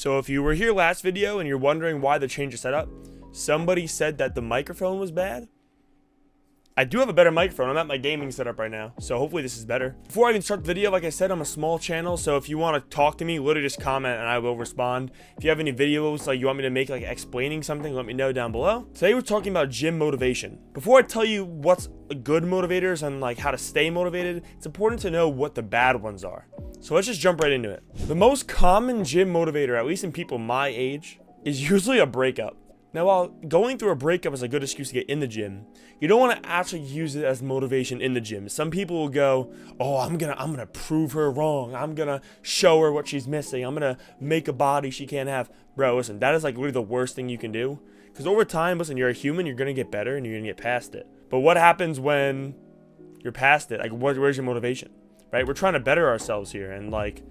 So if you were here last video and you're wondering why the change of setup, somebody said that the microphone was bad. I do have a better microphone. I'm at my gaming setup right now, so hopefully this is better. Before I even start the video, like I said, I'm a small channel, so if you want to talk to me, literally just comment and I will respond. If you have any videos like you want me to make, like explaining something, let me know down below. Today we're talking about gym motivation. Before I tell you what's good motivators and like how to stay motivated, it's important to know what the bad ones are. So let's just jump right into it. The most common gym motivator, at least in people my age, is usually a breakup. Now, while going through a breakup is a good excuse to get in the gym, you don't want to actually use it as motivation in the gym. Some people will go, "Oh, I'm gonna prove her wrong. I'm gonna show her what she's missing. I'm gonna make a body she can't have." Bro, listen, that is like really the worst thing you can do. Because over time, listen, you're a human. You're gonna get better and you're gonna get past it. But what happens when you're past it? Like, where's your motivation? Right? We're trying to better ourselves here, and like,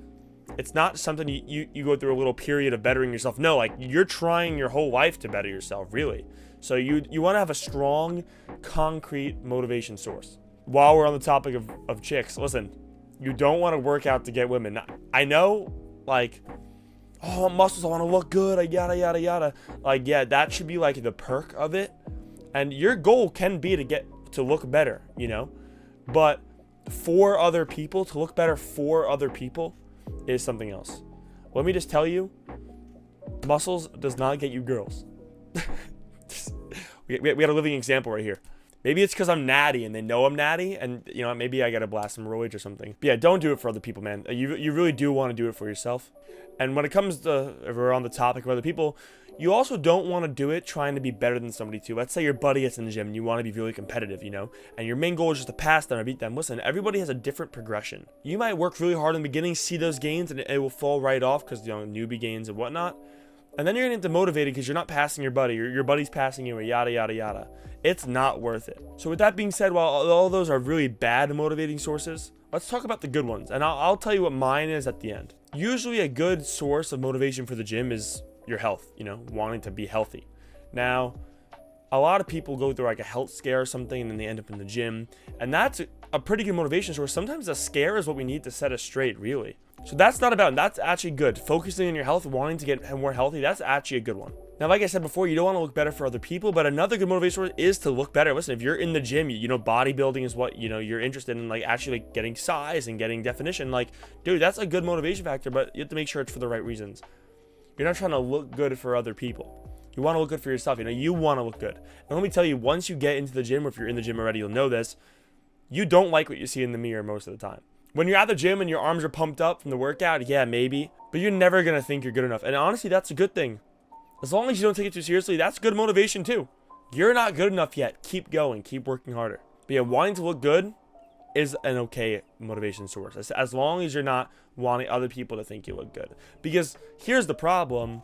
it's not something you go through a little period of bettering yourself. No, like you're trying your whole life to better yourself, really. So you want to have a strong, concrete motivation source. While we're on the topic of chicks, listen, you don't want to work out to get women. I know, like, oh, muscles, I want to look good, yada, yada, yada. Like, yeah, that should be like the perk of it. And your goal can be to look better, you know? But for other people, to look better for other people, is something else. Let me just tell you, muscles does not get you girls. we had a living example right here. Maybe it's because I'm natty and they know I'm natty, and you know, maybe I gotta blast some roids or something. But yeah, don't do it for other people, man. You really do want to do it for yourself. And when it comes to, if we're on the topic of other people, you also don't want to do it trying to be better than somebody too. Let's say your buddy is in the gym and you want to be really competitive, you know, and your main goal is just to pass them or beat them. Listen, everybody has a different progression. You might work really hard in the beginning, see those gains, and it will fall right off because, you know, newbie gains and whatnot. And then you're going to get demotivated because you're not passing your buddy, or your buddy's passing you, or yada, yada, yada. It's not worth it. So with that being said, while all those are really bad motivating sources, let's talk about the good ones. And I'll tell you what mine is at the end. Usually a good source of motivation for the gym is your health, you know, wanting to be healthy. Now, a lot of people go through like a health scare or something and then they end up in the gym. And that's a pretty good motivation source. Sometimes a scare is what we need to set us straight, really. So that's not about, that's actually good. Focusing on your health, wanting to get more healthy, that's actually a good one. Now, like I said before, you don't want to look better for other people, but another good motivation source is to look better. Listen, if you're in the gym, you know, bodybuilding is what, you know, you're interested in, like actually like getting size and getting definition. Like, dude, that's a good motivation factor, but you have to make sure it's for the right reasons. You're not trying to look good for other people. You want to look good for yourself. You know, you want to look good. And let me tell you, once you get into the gym, or if you're in the gym already, you'll know this. You don't like what you see in the mirror most of the time. When you're at the gym and your arms are pumped up from the workout, yeah, maybe. But you're never going to think you're good enough. And honestly, that's a good thing. As long as you don't take it too seriously, that's good motivation too. You're not good enough yet. Keep going. Keep working harder. But yeah, wanting to look good is an okay motivation source. As long as you're not wanting other people to think you look good. Because here's the problem.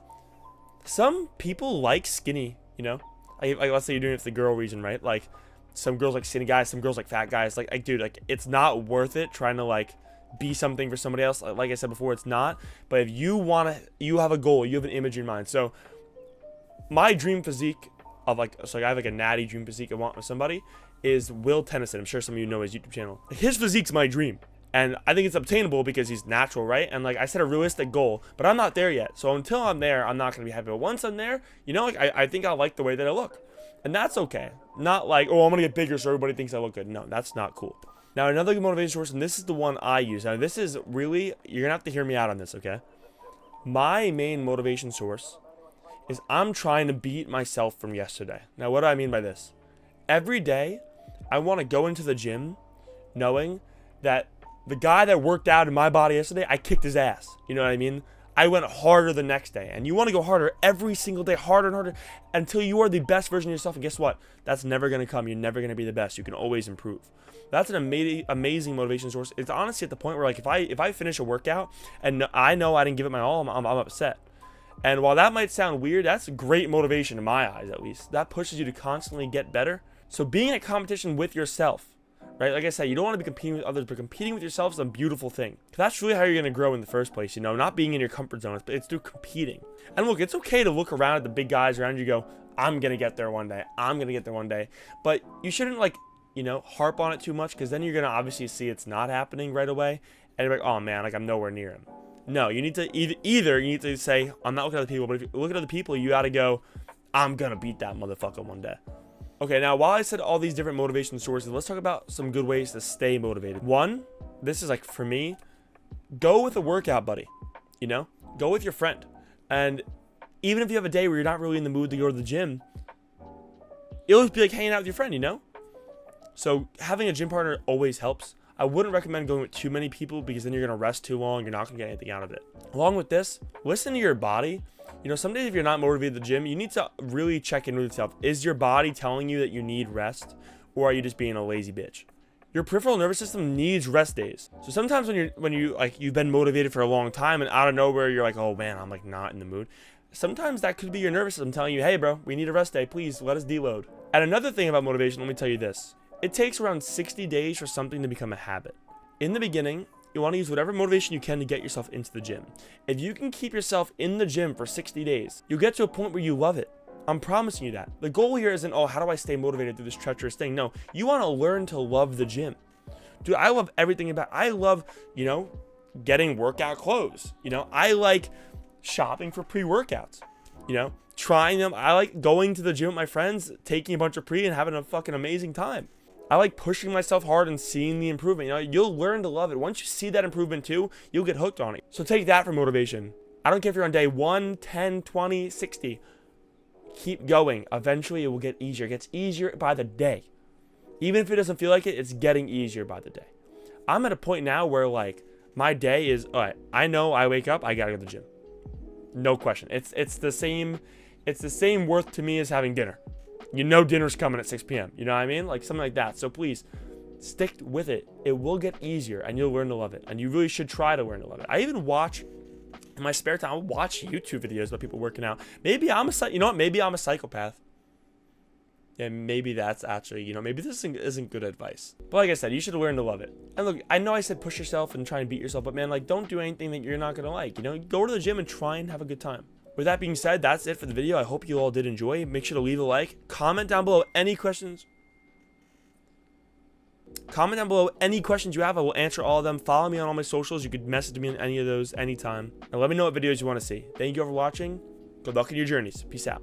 Some people like skinny, you know? Like let's say you're doing it for the girl reason, right? Like, some girls like skinny guys, some girls like fat guys. Like, dude, like, it's not worth it trying to, like, be something for somebody else. Like I said before, it's not. But if you want to, you have a goal, you have an image in mind. So, my dream physique of, like, so I have, like, a natty dream physique I want with somebody is Will Tennyson. I'm sure some of you know his YouTube channel. His physique's my dream. And I think it's obtainable because he's natural, right? And, like, I set a realistic goal, but I'm not there yet. So, until I'm there, I'm not going to be happy. But once I'm there, you know, like, I think I like the way that I look. And that's okay. Not like, oh, I'm going to get bigger so everybody thinks I look good. No, that's not cool. Now, another good motivation source, and this is the one I use. Now, this is really, you're going to have to hear me out on this, okay? My main motivation source is I'm trying to beat myself from yesterday. Now, what do I mean by this? Every day, I want to go into the gym knowing that the guy that worked out in my body yesterday, I kicked his ass. You know what I mean? I went harder the next day. And you want to go harder every single day, harder and harder, until you are the best version of yourself. And guess what? That's never going to come. You're never going to be the best. You can always improve. That's an amazing motivation source. It's honestly at the point where, like, if I finish a workout and I know I didn't give it my all, I'm upset. And while that might sound weird, that's great motivation in my eyes, at least. That pushes you to constantly get better. So being in a competition with yourself, right? Like I said, you don't want to be competing with others, but competing with yourself is a beautiful thing. That's really how you're going to grow in the first place, you know, not being in your comfort zone, but it's through competing. And look, it's okay to look around at the big guys around you and go, I'm going to get there one day. I'm going to get there one day. But you shouldn't, like, you know, harp on it too much, because then you're going to obviously see it's not happening right away. And you're like, oh man, like, I'm nowhere near him. No, you need to either you need to say, I'm not looking at other people, but if you look at other people, you gotta go, I'm gonna beat that motherfucker one day. Okay, now while I said all these different motivation sources, let's talk about some good ways to stay motivated. One, this is like for me, go with a workout buddy, you know? Go with your friend. And even if you have a day where you're not really in the mood to go to the gym, it'll just be like hanging out with your friend, you know? So having a gym partner always helps. I wouldn't recommend going with too many people because then you're going to rest too long. You're not going to get anything out of it. Along with this, listen to your body. You know, some days if you're not motivated at the gym, you need to really check in with yourself. Is your body telling you that you need rest, or are you just being a lazy bitch? Your peripheral nervous system needs rest days. So sometimes when you've been motivated for a long time and out of nowhere you're like, oh man, I'm like not in the mood. Sometimes that could be your nervous system telling you, hey bro, we need a rest day. Please let us deload. And another thing about motivation, let me tell you this. It takes around 60 days for something to become a habit. In the beginning, you want to use whatever motivation you can to get yourself into the gym. If you can keep yourself in the gym for 60 days, you'll get to a point where you love it. I'm promising you that. The goal here isn't, oh, how do I stay motivated through this treacherous thing? No, you want to learn to love the gym. Dude, I love everything about it. I love, you know, getting workout clothes. You know, I like shopping for pre-workouts, you know, trying them. I like going to the gym with my friends, taking a bunch of pre and having a fucking amazing time. I like pushing myself hard and seeing the improvement. You know, you'll learn to love it. Once you see that improvement too, you'll get hooked on it. So take that for motivation. I don't care if you're on day 1, 10, 20, 60. Keep going. Eventually it will get easier. It gets easier by the day. Even if it doesn't feel like it, it's getting easier by the day. I'm at a point now where like my day is, all right, I know I wake up, I gotta go to the gym. No question. It's the same worth to me as having dinner. You know dinner's coming at 6 p.m. You know what I mean? Like something like that. So please stick with it. It will get easier and you'll learn to love it. And you really should try to learn to love it. I even watch in my spare time, I'll watch YouTube videos about people working out. Maybe I'm maybe I'm a psychopath. Yeah, maybe that's actually, you know, maybe this isn't good advice. But like I said, you should learn to love it. And look, I know I said push yourself and try and beat yourself, but man, like don't do anything that you're not going to like. You know, go to the gym and try and have a good time. With that being said, that's it for the video. I hope you all did enjoy. Make sure to leave a like. Comment down below any questions. Comment down below any questions you have. I will answer all of them. Follow me on all my socials. You could message me on any of those anytime. And let me know what videos you want to see. Thank you all for watching. Good luck in your journeys. Peace out.